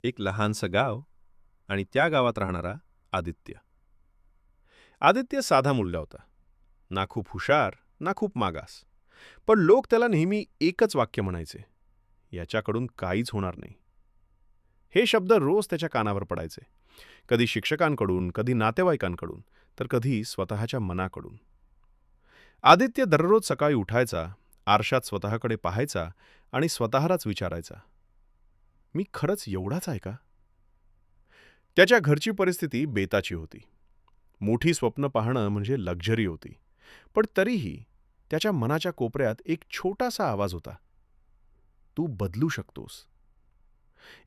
एक लहानसं गाव आणि त्या गावात राहणारा आदित्य. आदित्य साधा मुलगा होता. ना खूप हुशार, ना खूप मागास. पण लोक त्याला नेहमी एकच वाक्य म्हणायचे, याच्याकडून काहीच होणार नाही. हे शब्द रोज त्याच्या कानावर पडायचे. कधी शिक्षकांकडून, कधी नातेवाईकांकडून, तर कधी स्वतःच्या मनाकडून. आदित्य दररोज सकाळी उठायचा, आरशात स्वतःकडे पाहायचा आणि स्वतःलाच विचारायचा, मी खरंच एवढाच आहे का? त्याच्या घरची परिस्थिती बेताची होती. मोठी स्वप्न पाहणं म्हणजे लक्झरी होती. पण तरीही त्याच्या मनाच्या कोपऱ्यात एक छोटासा आवाज होता, तू बदलू शकतोस.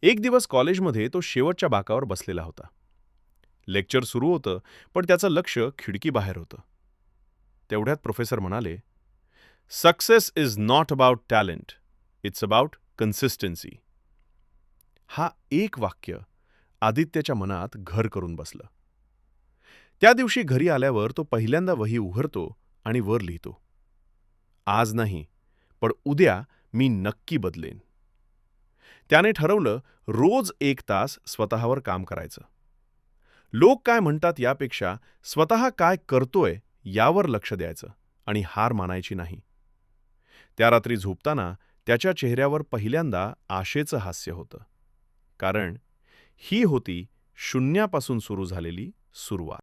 एक दिवस कॉलेजमध्ये तो शेवटच्या बाकावर बसलेला होता. लेक्चर सुरू होतं, पण त्याचं लक्ष खिडकीबाहेर होतं. तेवढ्यात प्रोफेसर म्हणाले, success is not about talent, it's about consistency. हा एक वाक्य आदित्यच्या मनात घर करून बसलं. त्या दिवशी घरी आल्यावर तो पहिल्यांदा वही उघडतो आणि वर लिहितो, आज नाही, पण उद्या मी नक्की बदलेन. त्याने ठरवलं, रोज 1 तास स्वतःवर काम करायचं. लोक काय म्हणतात यापेक्षा स्वतः काय करतोय यावर लक्ष द्यायचं आणि हार मानायची नाही. त्या रात्री झोपताना त्याच्या चेहऱ्यावर पहिल्यांदा आशेचं हास्य होतं. कारण ही होती शून्यापासून सुरू झालेली सुरुवात.